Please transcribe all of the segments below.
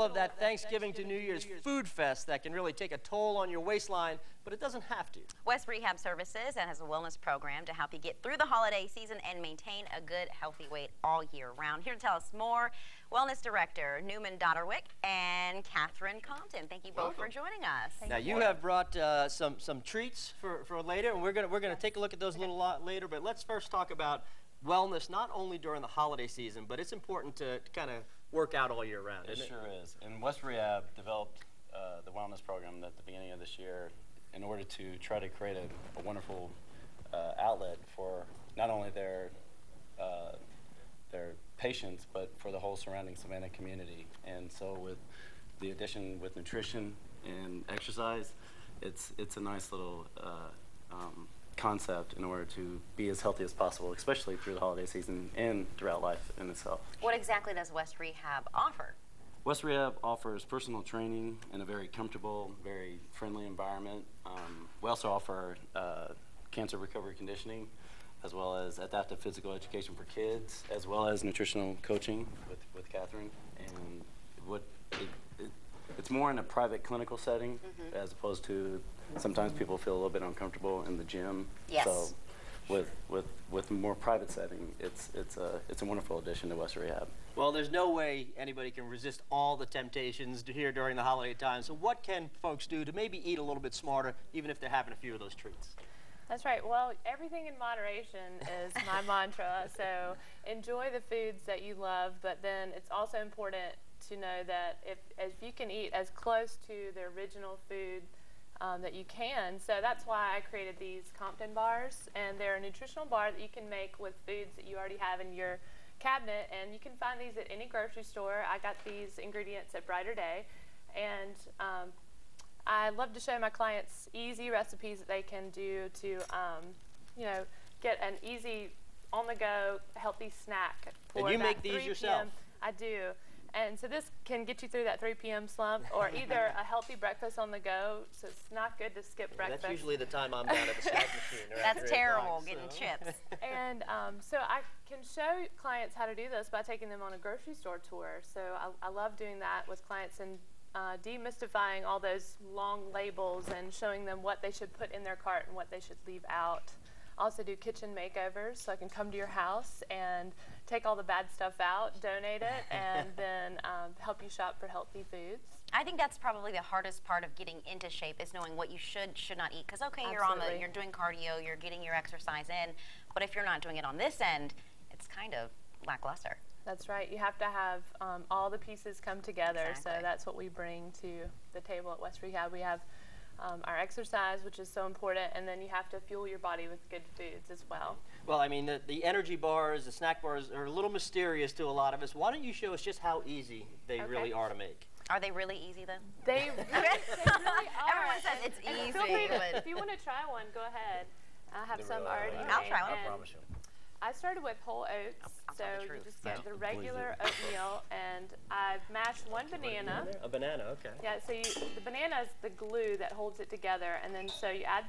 middle of that Thanksgiving to New Year's food fest that can really take a toll on your waistline, but it doesn't have to. West Rehab Services has a wellness program to help you get through the holiday season and maintain a good, healthy weight all year round. Here to tell us more, Wellness Director Neumann, Dotterweich, and Catherine Compton. Thank you both for joining us. Now you have brought some treats for later, and we're gonna take a look at those a little lot later. But let's first talk about wellness, not only during the holiday season, but it's important to kind of work out all year round. It sure is. And West Rehab developed the wellness program at the beginning of this year in order to try to create a wonderful outlet for not only their patients, but for the whole surrounding Savannah community. And so with the addition with nutrition and exercise, it's a nice little concept in order to be as healthy as possible, especially through the holiday season and throughout life in itself. What exactly does West Rehab offer? West Rehab offers personal training in a very comfortable, very friendly environment. We also offer cancer recovery conditioning, as well as adaptive physical education for kids, as well as nutritional coaching with Catherine. And it's more in a private clinical setting, as opposed to sometimes people feel a little bit uncomfortable in the gym. Yes. So with a more private setting, it's a wonderful addition to West Rehab. Well, there's no way anybody can resist all the temptations here during the holiday time. So what can folks do to maybe eat a little bit smarter, even if they're having a few of those treats? That's right. Well, everything in moderation is my mantra. So enjoy the foods that you love, but then it's also important to know that if you can eat as close to the original food that you can. So that's why I created these Compton bars, and they're a nutritional bar that you can make with foods that you already have in your cabinet, and you can find these at any grocery store. I got these ingredients at Brighter Day, and I love to show my clients easy recipes that they can do to, you know, get an easy, on-the-go, healthy snack. And you make these yourself? I do. And so this can get you through that 3 p.m. slump, or either a healthy breakfast on the go. So it's not good to skip breakfast. That's usually the time I'm down at the snack machine. That's terrible, getting chips. And so I can show clients how to do this by taking them on a grocery store tour. So I love doing that with clients and demystifying all those long labels and showing them what they should put in their cart and what they should leave out. I also do kitchen makeovers, so I can come to your house and take all the bad stuff out, donate it, and then help you shop for healthy foods. I think that's probably the hardest part of getting into shape, is knowing what you should not eat. Because okay, you're doing cardio, you're getting your exercise in, but if you're not doing it on this end, it's kind of lackluster. That's right. You have to have all the pieces come together. Exactly. So that's what we bring to the table at West Rehab. We have our exercise, which is so important, and then you have to fuel your body with good foods as well. Well, I mean, the energy bars, the snack bars are a little mysterious to a lot of us. Why don't you show us just how easy they really are to make? Are they really easy then? They really are. Everyone says it's easy. But if you want to try one, go ahead. I have some already made. I'll try one. I promise you. I started with whole oats, so you just get the regular oatmeal, and I've mashed one banana. A banana, okay. Yeah, so the banana is the glue that holds it together, and then so you add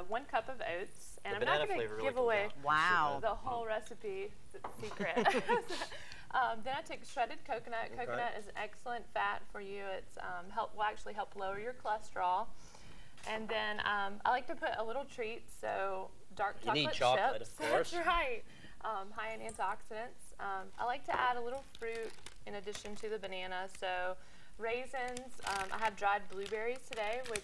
1 cup of oats, and I'm not going to give away the whole recipe. It's a secret. Then I took shredded coconut. Coconut is an excellent fat for you. It's will actually help lower your cholesterol. And then I like to put a little treat, so dark chocolate chips. You need chocolate, of course. That's right. High in antioxidants. I like to add a little fruit in addition to the banana. So raisins. I have dried blueberries today, which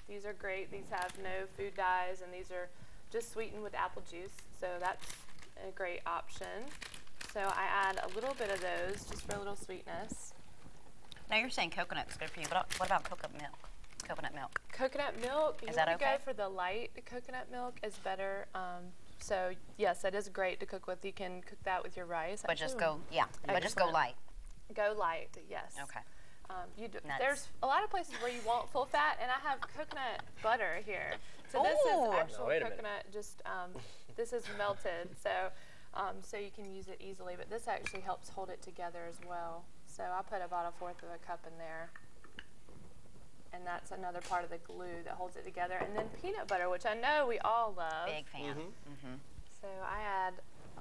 these are great. These have no food dyes, and these are just sweetened with apple juice. So that's a great option. So I add a little bit of those just for a little sweetness. Now you're saying coconut's good for you, but what about coconut milk? Coconut milk. Coconut milk. Is that okay? Go for the light coconut milk is better. So yes, that is great to cook with. You can cook that with your rice. But just go, but just go light. Go light, yes. Okay. There's a lot of places where you want full fat, and I have coconut butter here. So this is actual coconut. Just this is melted, so so you can use it easily. But this actually helps hold it together as well. So I put about 1/4 of a cup in there. And that's another part of the glue that holds it together. And then peanut butter, which I know we all love. Big fan. So I add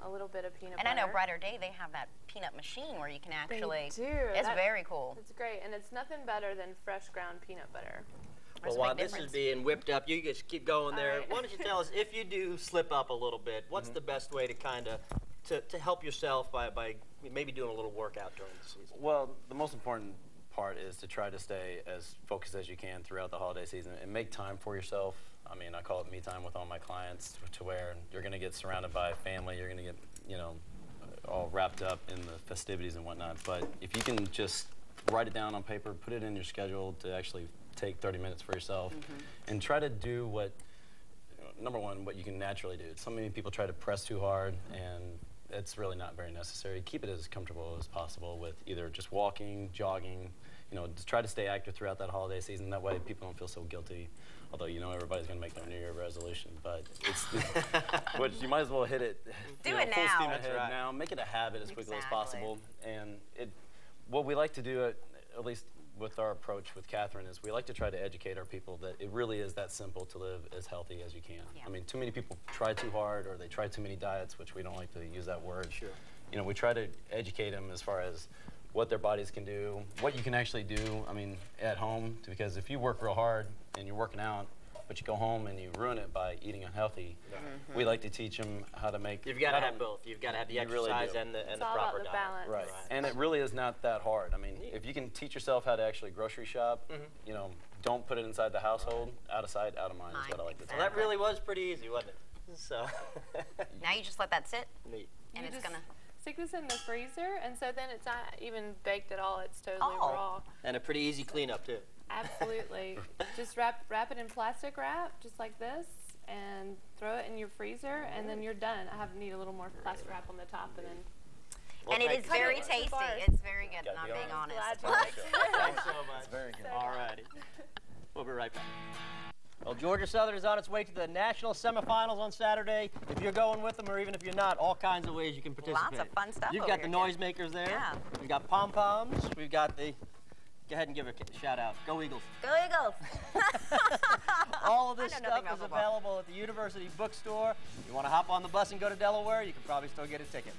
a little bit of peanut And butter. I know Brighter Day, they have that peanut machine where you can actually. They do. It's very cool. It's great, and it's nothing better than fresh ground peanut butter. There's Well, a while big this is difference. being whipped up, you just keep going there. All right. Why don't you tell us, if you do slip up a little bit, what's the best way to kind of to help yourself by maybe doing a little workout during the season? Well, the most important part is to try to stay as focused as you can throughout the holiday season and make time for yourself. I mean, I call it me time with all my clients, to where you're going to get surrounded by family, you're going to get, you know, all wrapped up in the festivities and whatnot. But if you can just write it down on paper, put it in your schedule to actually take 30 minutes for yourself, and try to do what, number one, what you can naturally do. So many people try to press too hard, and it's really not very necessary. Keep it as comfortable as possible with either just walking, jogging, you know, just try to stay active throughout that holiday season. That way people don't feel so guilty. Although, you know, everybody's going to make their New Year resolution, but it's, but you might as well hit it, Do you it know, full now. steam That's ahead right. now. Make it a habit as quickly as Exactly. possible. And what we like to do, at least with our approach with Catherine, is we like to try to educate our people that it really is that simple to live as healthy as you can. Yeah. I mean, too many people try too hard, or they try too many diets, which we don't like to use that word. Sure. You know, we try to educate them as far as what their bodies can do, what you can actually do, I mean, at home, because if you work real hard and you're working out, but you go home and you ruin it by eating unhealthy, we like to teach them how to make. You've got to not have only- both. You've got to have the You really exercise do. and the It's all proper about the diet. balance. Right. And it really is not that hard. I mean, if you can teach yourself how to actually grocery shop, you know, don't put it inside the household, out of sight, out of mind, is what I like to Well, tell that really was pretty easy, wasn't it? So Now you just let that sit, neat. and You it's just gonna. stick this in the freezer, and so then it's not even baked at all. It's totally Oh. raw. And a pretty easy cleanup too. Absolutely. Just wrap it in plastic wrap, just like this, and throw it in your freezer, and then you're done. Need a little more plastic wrap on the top, and then. Well, And it thank is you. very Cut it tasty. into bars. It's very good, Gotta not be being honest. honest. Glad you liked it. Thanks so much. very good. All righty. We'll be right back. Well, Georgia Southern is on its way to the national semifinals on Saturday. If you're going with them, or even if you're not, all kinds of ways you can participate. Lots of fun stuff You've over got the here, too. noisemakers there. Yeah. We've got pom-poms. We've got the... Go ahead and give a shout out. Go Eagles. Go Eagles! All of this I know nothing stuff is about football. available at the University Bookstore. You want to hop on the bus and go to Delaware, you can probably still get a ticket.